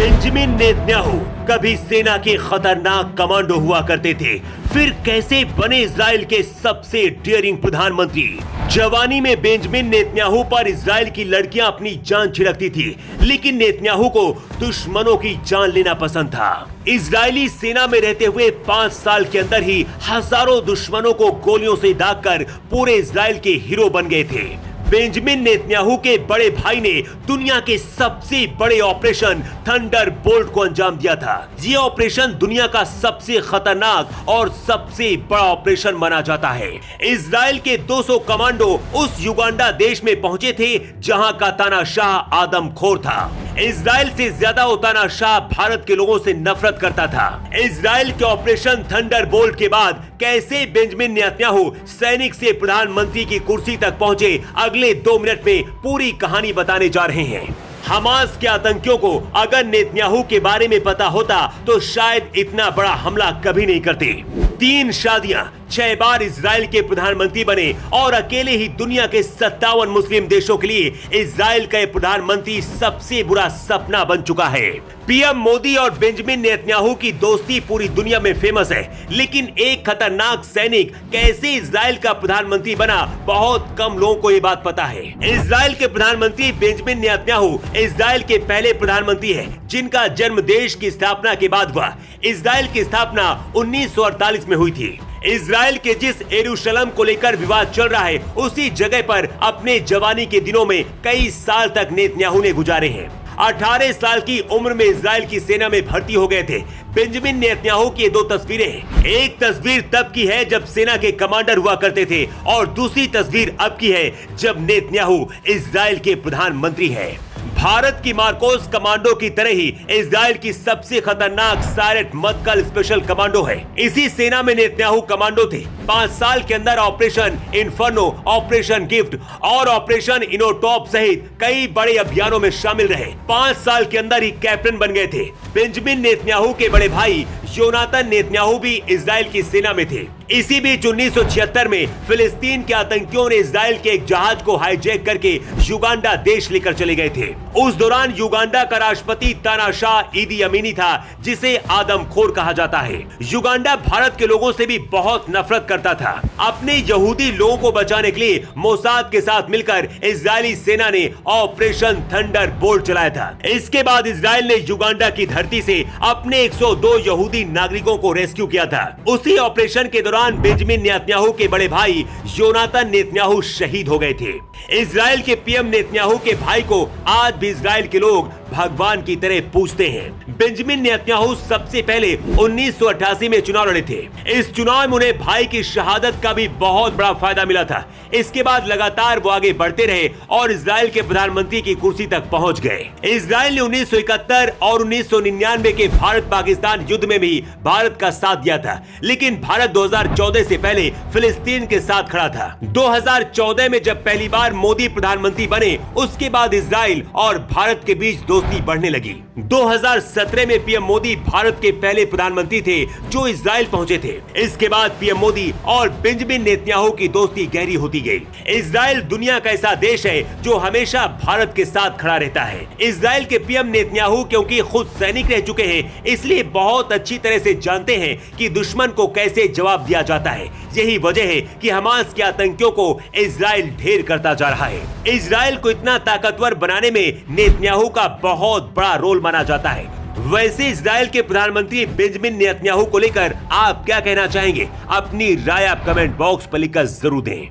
Benjamin Netanyahu कभी सेना के खतरनाक कमांडो हुआ करते थे, फिर कैसे बने इजराइल के सबसे डेयरिंग प्रधानमंत्री। जवानी में बेंजामिन नेतन्याहू पर इजराइल की लड़कियां अपनी जान छिड़कती थी, लेकिन नेतन्याहू को दुश्मनों की जान लेना पसंद था। इजरायली सेना में रहते हुए 5 साल के अंदर ही हजारों दुश्मनों को गोलियों से दागकर पूरे इजराइल के हीरो बन गए थे। बेंजामिन नेतन्याहू के बड़े भाई ने दुनिया के सबसे बड़े ऑपरेशन थंडरबोल्ट को अंजाम दिया था। यह ऑपरेशन दुनिया का सबसे खतरनाक और सबसे बड़ा ऑपरेशन माना जाता है। इजराइल के 200 कमांडो उस युगांडा देश में पहुंचे थे जहां का तानाशाह आदमखोर था। इजराइल से ज्यादा तानाशाह भारत के लोगों से नफरत करता था। इजराइल के ऑपरेशन थंडरबोल्ट के बाद कैसे बेंजामिन नेतन्याहू सैनिक से प्रधानमंत्री की कुर्सी तक पहुंचे, अगले 2 मिनट में पूरी कहानी बताने जा रहे हैं। हमास के आतंकियों को अगर नेतन्याहू के बारे में पता होता तो शायद इतना बड़ा हमला कभी नहीं करते। 3 शादियां, 6 बार इजराइल के प्रधानमंत्री बने और अकेले ही दुनिया के 57 मुस्लिम देशों के लिए इजराइल का प्रधानमंत्री सबसे बुरा सपना बन चुका है। पीएम मोदी और बेंजामिन नेतन्याहू की दोस्ती पूरी दुनिया में फेमस है, लेकिन एक खतरनाक सैनिक कैसे इजराइल का प्रधानमंत्री बना, बहुत कम लोगों को ये बात पता है। इजराइल के प्रधानमंत्री बेंजामिन नेतन्याहू इजराइल के पहले प्रधानमंत्री हैं, जिनका जन्म देश की स्थापना के बाद हुआ। इजराइल की स्थापना 1948 में हुई थी। इजराइल के जिस यरूशलेम को लेकर विवाद चल रहा है, उसी जगह पर अपने जवानी के दिनों में कई साल तक नेतन्याहू ने गुजारे हैं। 18 साल की उम्र में इजराइल की सेना में भर्ती हो गए थे। बेंजामिन नेतन्याहू की 2 तस्वीरें हैं। एक तस्वीर तब की है जब सेना के कमांडर हुआ करते थे और दूसरी तस्वीर अब की है जब नेतन्याहू इजराइल के प्रधानमंत्री हैं। भारत की मार्कोस कमांडो की तरह ही इजराइल की सबसे खतरनाक सायरेट मदकल स्पेशल कमांडो है। इसी सेना में नेतन्याहू कमांडो थे। 5 साल के अंदर ऑपरेशन इन्फर्नो, ऑपरेशन गिफ्ट और ऑपरेशन इनोटॉप सहित कई बड़े अभियानों में शामिल रहे। 5 साल के अंदर ही कैप्टन बन गए थे। बेंजामिन नेतन्याहू के बड़े भाई योनातान नेतन्याहू भी इजराइल की सेना में थे। इसी बीच 1976 में फिलिस्तीन के आतंकियों ने इजराइल के एक जहाज को हाईजैक करके युगांडा देश लेकर चले गए थे। उस दौरान युगांडा का राष्ट्रपति तानाशाह ईदी अमीनी था, जिसे आदमखोर कहा जाता है। युगांडा भारत के लोगों से भी बहुत नफरत करता था। अपने यहूदी लोगों को बचाने के लिए मोसाद के साथ मिलकर इजरायली सेना ने ऑपरेशन थंडरबोल्ट चलाया था। इसके बाद इजराइल ने युगांडा की धरती से अपने 102 यहूदी नागरिकों को रेस्क्यू किया था। उसी ऑपरेशन के दौरान बेंजामिन नेतन्याहू के बड़े भाई योनातान नेतन्याहू शहीद हो गए थे। इजराइल के पीएम नेतन्याहू के भाई को आज भी इजराइल के लोग भगवान की तरह पूजते हैं। बेंजामिन नेतन्याहू सबसे पहले 1988 में चुनाव लड़े थे। इस चुनाव में उन्हें भाई की शहादत का भी बहुत बड़ा फायदा मिला था। इसके बाद लगातार वो आगे बढ़ते रहे और इजराइल के प्रधानमंत्री की कुर्सी तक पहुंच गए। इजराइल ने 1971 और 1999 के भारत पाकिस्तान युद्ध में भी भारत का साथ दिया था, लेकिन भारत 2014 से पहले फिलिस्तीन के साथ खड़ा था। 2014 में जब पहली बार मोदी प्रधानमंत्री बने, उसके बाद इजराइल और भारत के बीच दोस्ती बढ़ने लगी। 2017 में पीएम मोदी भारत के पहले प्रधानमंत्री थे जो इजराइल पहुंचे थे। इसके बाद पीएम मोदी और बेंजामिन नेतन्याहू की दोस्ती गहरी होती गई। इजराइल दुनिया का ऐसा देश है जो हमेशा भारत के साथ खड़ा रहता है। इजराइल के पीएम नेतन्याहू क्योंकि खुद सैनिक रह चुके हैं, इसलिए बहुत अच्छी तरह से जानते हैं कि दुश्मन को कैसे जवाब दिया जाता है। यही वजह है कि हमास के आतंकियों को इजराइल ढेर करता जा रहा है। इजराइल को इतना ताकतवर बनाने में नेतन्याहू का बहुत बड़ा रोल माना जाता है। वैसे इजराइल के प्रधानमंत्री बेंजामिन नेतन्याहू को लेकर आप क्या कहना चाहेंगे? अपनी राय आप कमेंट बॉक्स पर लिखकर जरूर दें।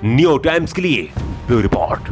न्यू टाइम्स के लिए ब्यूरो रिपोर्ट।